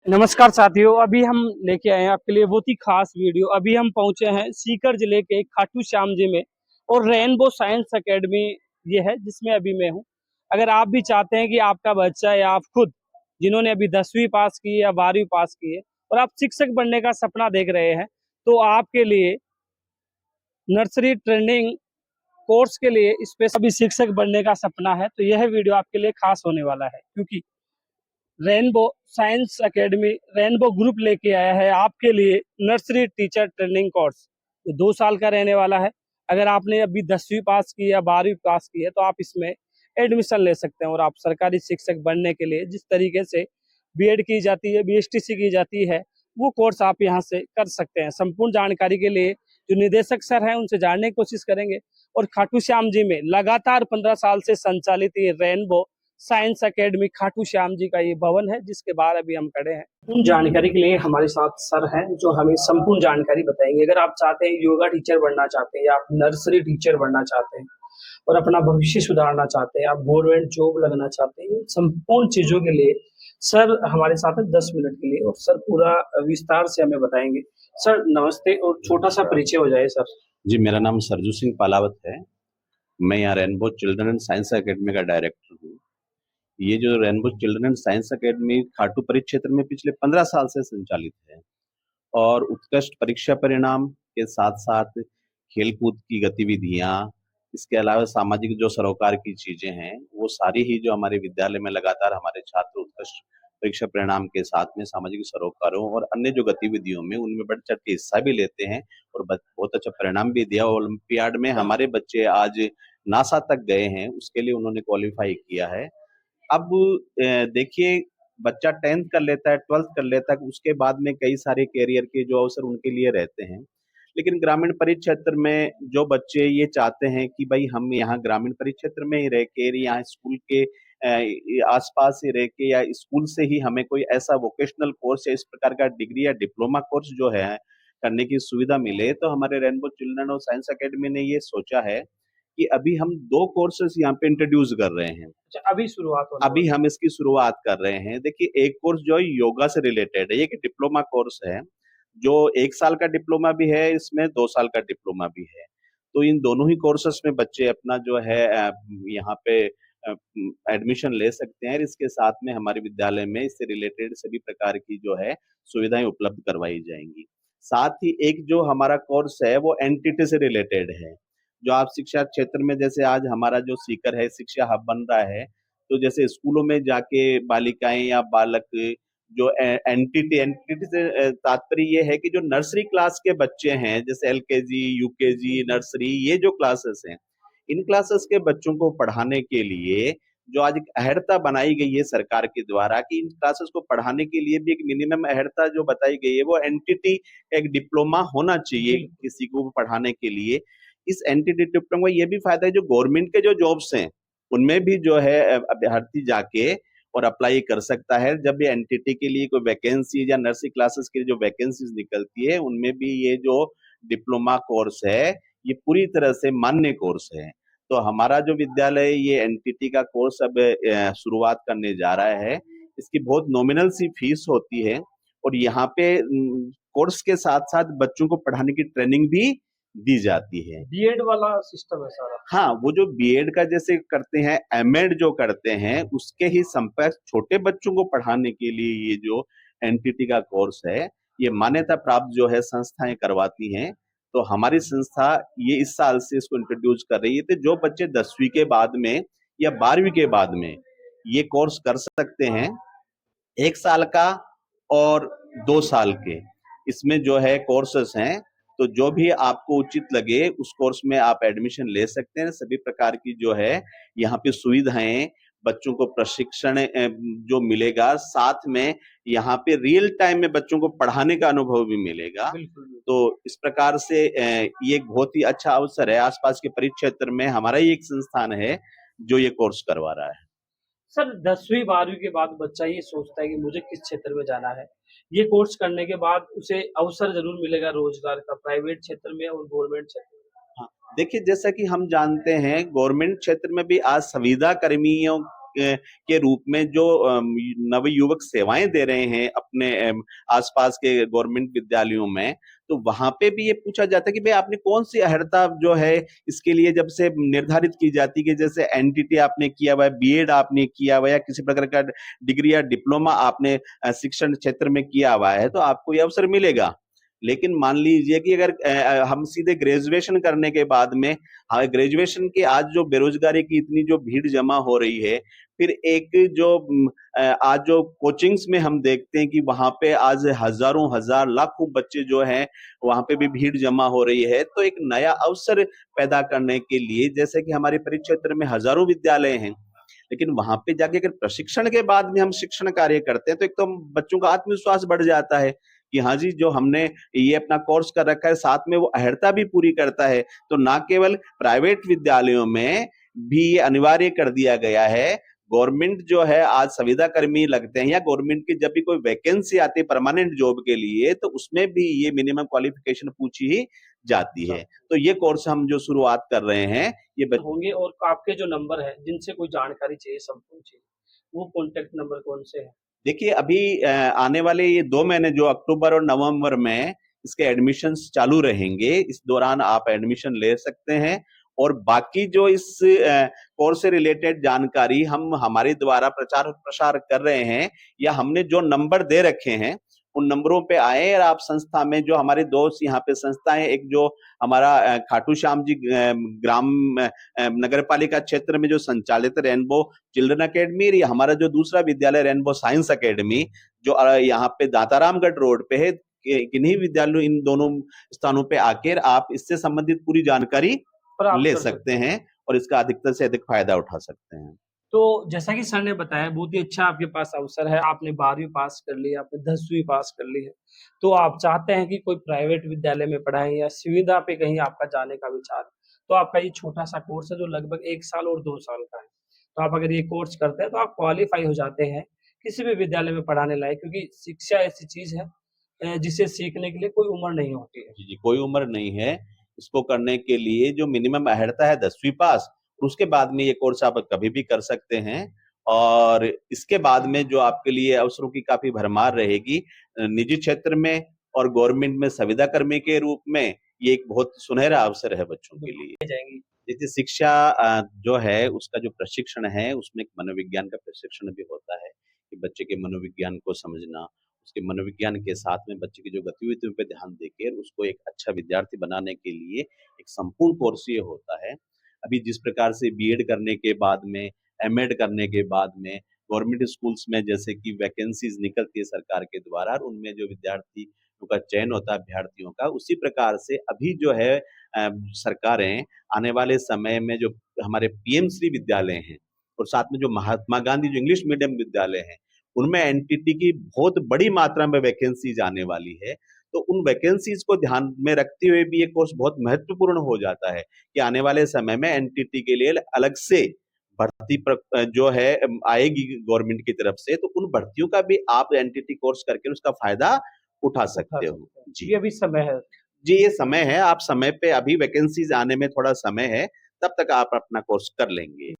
नमस्कार साथियों, अभी हम लेके आए हैं आपके लिए बहुत ही खास वीडियो। अभी हम पहुंचे हैं सीकर जिले के खाटू श्याम जी में और रेनबो साइंस एकेडमी ये है जिसमें अभी मैं हूं। अगर आप भी चाहते हैं कि आपका बच्चा या आप खुद जिन्होंने अभी 10वीं पास की है या 12वीं पास की है और आप शिक्षक बनने का सपना देख रहे हैं, तो आपके लिए नर्सरी ट्रेनिंग कोर्स के लिए स्पेशल अभी शिक्षक बनने का सपना है तो यह वीडियो आपके लिए खास होने वाला है, क्योंकि rainbow science academy rainbow group लेके आया है आपके लिए नर्सरी टीचर ट्रेनिंग कोर्स जो 2 साल का रहने वाला है। अगर आपने अभी 10वीं पास की या 12वीं पास की है तो आप इसमें एडमिशन ले सकते हैं और आप सरकारी शिक्षक बनने के लिए जिस तरीके से बीएड की जाती है, बीएसटीसी की जाती है, वो कोर्स आप यहाँ से कर सकते हैं। संपूर्ण जानकारी के लिए जो निदेशक सर हैं उनसे जानने की कोशिश करेंगे। और खाटू श्याम जी में लगातार 15 साल से संचालित ये rainbow science academy Khatu Shyam ji का ये भवन है जिसके बाहर अभी हम खड़े हैं। पूर्ण जानकारी के लिए हमारे साथ सर हैं जो हमें संपूर्ण जानकारी बताएंगे। अगर आप चाहते हैं योगा टीचर बनना चाहते हैं या आप नर्सरी टीचर बनना चाहते हैं और अपना भविष्य सुधारना चाहते हैं, आप गवर्नमेंट जॉब लगना चाहते हैं, संपूर्ण चीजों के लिए सर हमारे साथ है 10 मिनट के लिए और सर पूरा विस्तार से हमें बताएंगे। सर नमस्ते और छोटा सा परिचय हो जाए सर। जी, मेरा नाम सरजू सिंह पालावत है। मैं यहाँ rainbow children and science academy का डायरेक्टर हूँ। ये जो rainbow children and science academy Khatu परिक्षेत्र में पिछले 15 साल से संचालित है और उत्कृष्ट परीक्षा परिणाम के साथ-साथ खेल-कूद की गतिविधियाँ, इसके अलावा सामाजिक जो सरोकार की चीज़ें हैं, वो सारी ही जो हमारे विद्यालय में लगातार हमारे छात्र उत्कृष्ट परीक्षा परिणाम के साथ में सामाजिक सरोकारों और अन्य जो गतिविधियों में उनमें बढ़-चढ़ के हिस्सा भी लेते हैं और बहुत अच्छा परिणाम भी दिया। ओलंपियाड में हमारे बच्चे आज नासा तक गए हैं, उसके लिए उन्होंने क्वालीफाई किया है। अब देखिए, बच्चा 10th कर लेता है, 12th कर लेता है, उसके बाद में कई सारे करियर के जो अवसर उनके लिए रहते हैं। लेकिन ग्रामीण परिक्षेत्र में जो बच्चे ये चाहते हैं कि भई हम यहाँ ग्रामीण परिक्षेत्र में ही रह के यहाँ स्कूल के आस-पास ही रह के या स्कूल से ही हमें कोई ऐसा वोकेशनल कोर्स या इस प्रकार का डिग्री या डिप्लोमा कोर्स जो है, करने की सुविधा मिले, तो हमारे रेनबो चिल्ड्रन और साइंस अकेडमी ने ये सोचा है कि अभी हम 2 कोर्सेज़ यहाँ पे इंट्रोड्यूस कर रहे हैं। अच्छा, अभी शुरुआत होने अभी हम इसकी शुरुआत कर रहे हैं। देखिए, एक कोर्स जो है योगा से रिलेटेड है, ये एक डिप्लोमा कोर्स है, जो 1 साल का डिप्लोमा भी है, इसमें 2 साल का डिप्लोमा भी है। तो इन दोनों ही कोर्सेज़ में बच्चे अपना जो है यहाँ पे एडमिशन ले सकते हैं और इसके साथ में हमारे विद्यालय में इससे रिलेटेड सभी प्रकार की जो है सुविधाएँ उपलब्ध करवाई जाएँगी। साथ ही एक जो हमारा कोर्स है, वो एनटीटी से रिलेटेड है। जो आप शिक्षा क्षेत्र में जैसे आज हमारा जो सीकर है, शिक्षा हब बन रहा है, तो जैसे स्कूलों में जाके बालिकाएँ या बालक जो एनटीटी एनटीटी से तात्पर्य ये है कि जो नर्सरी क्लास के बच्चे हैं, जैसे एलकेजी, यूकेजी, नर्सरी ये जो क्लासेस हैं, इन क्लासेस के बच्चों को पढ़ाने के लिए जो आज एक अहर्ता बनाई गई है सरकार के द्वारा कि इन क्लासेस को पढ़ाने के लिए भी एक मिनिमम अहर्ता जो बताई गई है, वो एनटीटी एक डिप्लोमा होना चाहिए बिल्कुल। किसी को पढ़ाने के लिए। इस एनटीटी डिप्लोमा का ये भी फायदा है जो गवर्नमेंट के जो जॉब्स हैं, उनमें भी जो है अभ्यर्थी जाके और अप्लाई कर सकता है। जब भी एनटीटी के लिए कोई वैकेंसी या नर्सरी क्लासेस के लिए जो वैकेंसीज निकलती है, उनमें भी ये जो डिप्लोमा कोर्स है, ये पूरी तरह से मान्य कोर्स है। तो हमारा जो विद्यालय ये एनटीटी का कोर्स अब शुरुआत करने जा रहा है। इसकी बहुत नॉमिनल सी फीस होती है और यहाँ पे कोर्स के साथ-साथ बच्चों को पढ़ाने की ट्रेनिंग भी दी जाती है। बीएड वाला सिस्टम है सारा। हाँ, वो जो बीएड का जैसे करते हैं, एमएड जो करते हैं, उसके ही समकक्ष छोटे बच्चों को पढ़ाने के लिए ये जो एनटीटी का कोर्स है, ये मान्यता प्राप्त जो है संस्थाएँ करवाती हैं। तो हमारी संस्था ये इस साल से इसको इंट्रोड्यूस कर रही है, तो जो बच्चे 10वीं के बाद में या 12वीं के बाद में ये कोर्स कर सकते हैं, 1 साल का और 2 साल के। इसमें जो है कोर्सेज़ हैं, तो जो भी आपको उचित लगे उस कोर्स में आप एडमिशन ले सकते हैं। सभी प्रकार की जो है यहाँ पे सुविधाएँ, बच्चों को प्रशिक्षण जो मिलेगा, साथ में यहाँ पे रियल टाइम में बच्चों को पढ़ाने का अनुभव भी मिलेगा। बिल्कुल, बिल्कुल। तो इस प्रकार से ये एक बहुत ही अच्छा अवसर है। आस-पास के परिक्षेत्र में हमारा ही एक संस्थान है, जो ये कोर्स करवा रहा है। सर 10वीं 12वीं के बाद बच्चा ये सोचता है कि मुझे किस क्षेत्र में जाना है। ये कोर्स करने के बाद उसे अवसर ज़रूर मिलेगा रोज़गार का, प्राइवेट क्षेत्र में और गवर्नमेंट क्षेत्र में। हाँ, देखिए जैसा कि हम जानते हैं गवर्नमेंट क्षेत्र में भी आज संविदा कर्मियों के रूप में जो नवयुवक सेवाएं दे रहे हैं अपने आसपास के गवर्नमेंट विद्यालयों में, तो वहां पे भी ये पूछा जाता है कि भाई आपने कौन सी अर्हता जो है इसके लिए जब से निर्धारित की जाती है कि जैसे एनटीटी आपने किया हुआ है, बीएड आपने किया हुआ है, या किसी प्रकार का डिग्री या डिप्लोमा आपने शिक्षण क्षेत्र में किया हुआ है, तो आपको ये अवसर मिलेगा। लेकिन मान लीजिए कि अगर हम सीधे ग्रेजुएशन करने के बाद में, हाँ, ग्रेजुएशन के आज जो बेरोजगारी की इतनी जो भीड़ जमा हो रही है, फिर एक जो आज जो कोचिंग्स में हम देखते हैं कि वहां पे आज हजारों हजार लाखों बच्चे जो हैं वहां पे भी भीड़ जमा हो रही है, तो एक नया अवसर पैदा करने के लिए, जैसे कि हमारे परिक्षेत्र में हजारों विद्यालय हैं, लेकिन वहां पे जाके अगर प्रशिक्षण के बाद में हम शिक्षण कार्य करते हैं तो एक तो बच्चों का आत्मविश्वास बढ़ जाता है कि हाँ जी, जो हमने ये अपना कोर्स कर रखा है साथ में वो अहर्ता भी पूरी करता है। तो ना केवल प्राइवेट विद्यालयों में भी ये अनिवार्य कर दिया गया है, गवर्नमेंट जो है आज संविदा कर्मी लगते हैं या गवर्नमेंट की जब भी कोई वैकेंसी आती है परमानेंट जॉब के लिए, तो उसमें भी ये मिनिमम क्वालिफिकेशन पूछी ही जाती है। तो ये कोर्स हम जो शुरुआत कर रहे हैं ये होंगे, और आपके जो नंबर है जिनसे कोई जानकारी चाहिए, संपूर्ण चाहिए, वो कॉन्टेक्ट नंबर कौन से है? देखिए अभी आने वाले ये 2 महीने जो अक्टूबर और नवंबर में इसके एडमिशन्स चालू रहेंगे, इस दौरान आप एडमिशन ले सकते हैं और बाकी जो इस कोर्स से रिलेटेड जानकारी हम हमारे द्वारा प्रचार प्रसार कर रहे हैं या हमने जो नंबर दे रखे हैं, उन नंबरों पे आए और आप संस्था में जो हमारे दोस्त यहाँ पे संस्थाएं, एक जो हमारा खाटू श्याम जी ग्राम नगर पालिका क्षेत्र में जो संचालित रेनबो चिल्ड्रन अकेडमी, या हमारा जो दूसरा विद्यालय रेनबो साइंस अकेडमी जो यहाँ पे दातारामगढ़ रोड पे है, किन्हीं विद्यालयों इन दोनों स्थानों पे आकर आप इससे संबंधित पूरी जानकारी प्राप्त ले कर सकते हैं और इसका अधिकतर से अधिक फायदा उठा सकते हैं। तो जैसा कि सर ने बताया, बहुत ही अच्छा आपके पास अवसर है, आपने 12वीं पास कर ली, आपने 10वीं पास कर ली है, तो आप चाहते हैं कि कोई प्राइवेट विद्यालय में पढ़ाएँ या सुविधा पे कहीं आपका जाने का विचार है, तो आपका ये छोटा-सा कोर्स है जो लगभग 1 साल और 2 साल का है। तो आप अगर ये कोर्स करते हैं तो आप क्वालीफाई हो जाते हैं किसी भी विद्यालय में पढ़ाने लायक, क्योंकि शिक्षा ऐसी चीज़ है जिसे सीखने के लिए कोई उम्र नहीं होती है। जी, जी, कोई उम्र नहीं है। इसको करने के लिए जो मिनिमम अहर्ता है 10वीं पास, उसके बाद में ये कोर्स आप कभी भी कर सकते हैं और इसके बाद में जो आपके लिए अवसरों की काफ़ी भरमार रहेगी निजी क्षेत्र में और गवर्नमेंट में संविदा कर्मी के रूप में, ये एक बहुत सुनहरा अवसर है बच्चों के लिए। जाएँगी। देखिए शिक्षा जो है उसका जो प्रशिक्षण है उसमें एक मनोविज्ञान का प्रशिक्षण भी होता है, कि बच्चे के मनोविज्ञान को समझना, उसके मनोविज्ञान के साथ में बच्चे की जो गतिविधियों पे ध्यान देके उसको एक अच्छा विद्यार्थी बनाने के लिए एक संपूर्ण कोर्स ये होता है। अभी जिस प्रकार से बीएड करने के बाद में, एमएड करने के बाद में गवर्नमेंट स्कूल्स में जैसे कि वैकेंसीज निकलती है सरकार के द्वारा और उनमें जो विद्यार्थी का चयन होता है अभ्यर्थियों का, उसी प्रकार से अभी जो है सरकारें आने वाले समय में जो हमारे पीएम श्री विद्यालय हैं और साथ में जो महात्मा गांधी जो इंग्लिश मीडियम विद्यालय हैं, उनमें एनटीटी की बहुत बड़ी मात्रा में वैकेंसीज आने वाली है। तो उन वैकेंसीज को ध्यान में रखते हुए भी ये कोर्स बहुत महत्वपूर्ण हो जाता है कि आने वाले समय में एनटीटी के लिए अलग से भर्ती जो है आएगी गवर्नमेंट की तरफ से, तो उन भर्तियों का भी आप एनटीटी कोर्स करके उसका फायदा उठा सकते हो। जी। ये अभी समय है। जी, ये समय है, आप समय पे अभी वैकेंसीज़ आने में थोड़ा समय है, तब तक आप अपना कोर्स कर लेंगे।